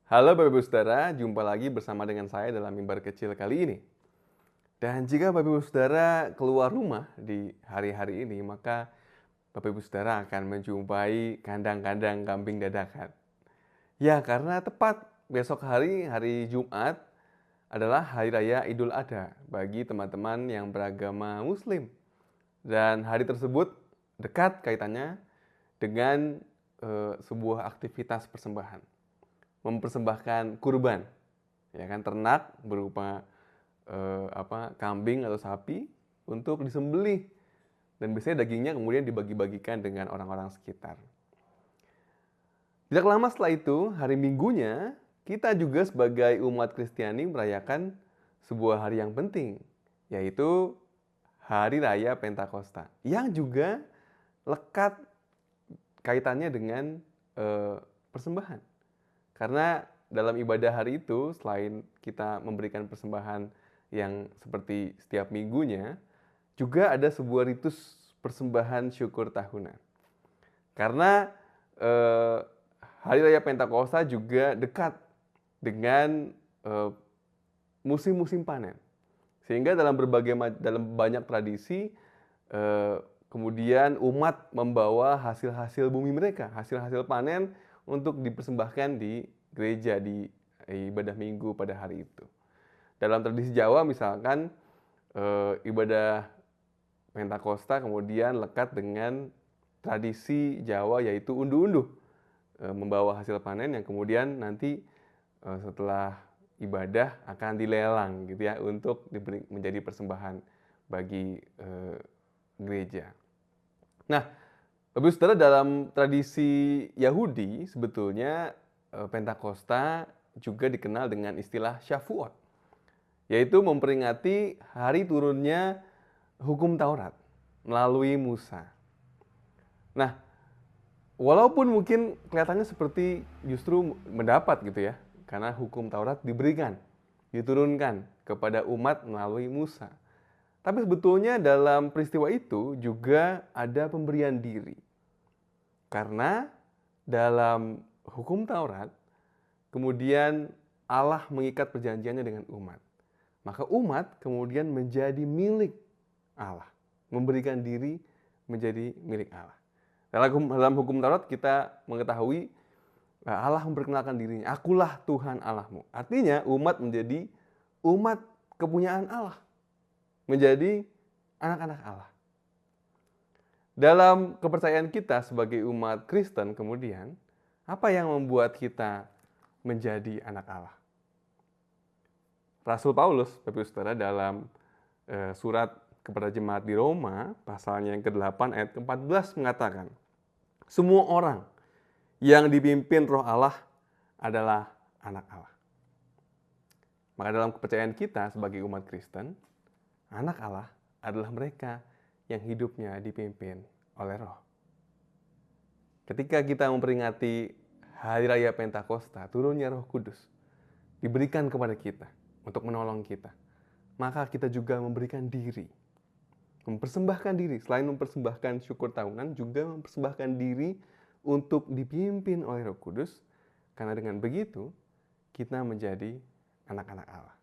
Halo Bapak Ibu Saudara, jumpa lagi bersama dengan saya dalam mimbar kecil kali ini. Dan jika Bapak Ibu Saudara keluar rumah di hari-hari ini, maka Bapak Ibu Saudara akan menjumpai kandang-kandang kambing dadakan. Ya, karena tepat besok hari Jumat adalah Hari Raya Idul Adha bagi teman-teman yang beragama Muslim. Dan hari tersebut dekat kaitannya dengan sebuah aktivitas persembahan. Mempersembahkan kurban, ya kan, ternak berupa kambing atau sapi untuk disembelih, dan biasanya dagingnya kemudian dibagi-bagikan dengan orang-orang sekitar. Tidak lama setelah itu, hari Minggunya, kita juga sebagai umat Kristiani merayakan sebuah hari yang penting, yaitu Hari Raya Pentakosta, yang juga lekat kaitannya dengan persembahan. Karena dalam ibadah hari itu, selain kita memberikan persembahan yang seperti setiap minggunya, juga ada sebuah ritus persembahan syukur tahunan. Karena Hari Raya Pentakosta juga dekat dengan musim-musim panen. Sehingga dalam banyak tradisi, kemudian umat membawa hasil-hasil bumi mereka, hasil-hasil panen untuk dipersembahkan di gereja di ibadah minggu pada hari itu. Dalam tradisi Jawa misalkan, ibadah Pentakosta kemudian lekat dengan tradisi Jawa, yaitu unduh-unduh, membawa hasil panen yang kemudian nanti setelah ibadah akan dilelang gitu ya, untuk menjadi persembahan bagi gereja. Nah, Bapak Saudara, dalam tradisi Yahudi sebetulnya Pentakosta juga dikenal dengan istilah Shavuot, yaitu memperingati hari turunnya hukum Taurat melalui Musa. Nah, walaupun mungkin kelihatannya seperti justru mendapat gitu ya, karena hukum Taurat diturunkan kepada umat melalui Musa. Tapi sebetulnya dalam peristiwa itu juga ada pemberian diri. Karena dalam hukum Taurat, kemudian Allah mengikat perjanjiannya dengan umat. Maka umat kemudian menjadi milik Allah, memberikan diri menjadi milik Allah. Dalam hukum Taurat kita mengetahui Allah memperkenalkan dirinya, akulah Tuhan Allahmu. Artinya umat menjadi umat kepunyaan Allah, menjadi anak-anak Allah. Dalam kepercayaan kita sebagai umat Kristen kemudian, apa yang membuat kita menjadi anak Allah? Rasul Paulus, Bapak Saudara, dalam surat kepada jemaat di Roma, pasalnya yang ke-8 ayat ke-14 mengatakan, semua orang yang dipimpin Roh Allah adalah anak Allah. Maka dalam kepercayaan kita sebagai umat Kristen, anak Allah adalah mereka yang hidupnya dipimpin oleh Roh. Ketika kita memperingati Hari Raya Pentakosta, turunnya Roh Kudus diberikan kepada kita untuk menolong kita, maka kita juga memberikan diri, mempersembahkan diri. Selain mempersembahkan syukur tahunan, juga mempersembahkan diri untuk dipimpin oleh Roh Kudus, karena dengan begitu kita menjadi anak-anak Allah.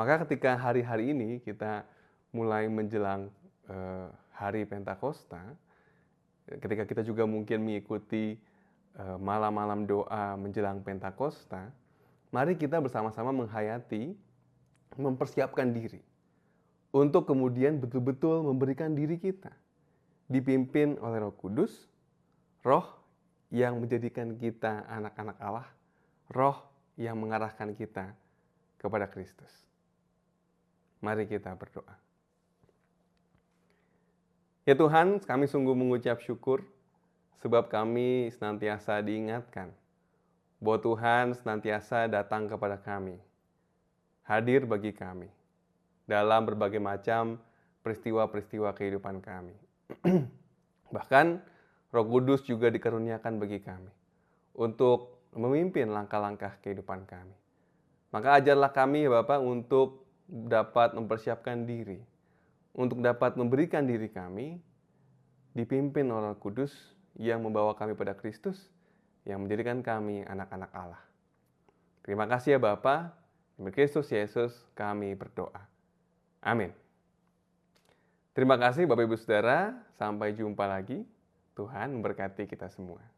Maka ketika hari-hari ini kita mulai menjelang hari Pentakosta, ketika kita juga mungkin mengikuti malam-malam doa menjelang Pentakosta, mari kita bersama-sama menghayati, mempersiapkan diri untuk kemudian betul-betul memberikan diri kita dipimpin oleh Roh Kudus, Roh yang menjadikan kita anak-anak Allah, Roh yang mengarahkan kita kepada Kristus. Mari kita berdoa. Ya Tuhan, kami sungguh mengucap syukur sebab kami senantiasa diingatkan bahwa Tuhan senantiasa datang kepada kami, hadir bagi kami dalam berbagai macam peristiwa-peristiwa kehidupan kami. Bahkan Roh Kudus juga dikaruniakan bagi kami untuk memimpin langkah-langkah kehidupan kami. Maka ajarlah kami ya Bapak untuk dapat mempersiapkan diri, untuk dapat memberikan diri kami dipimpin oleh Roh Kudus yang membawa kami pada Kristus, yang menjadikan kami anak-anak Allah. Terima kasih ya Bapa, demi Kristus Yesus kami berdoa. Amin. Terima kasih Bapak Ibu Saudara, sampai jumpa lagi. Tuhan memberkati kita semua.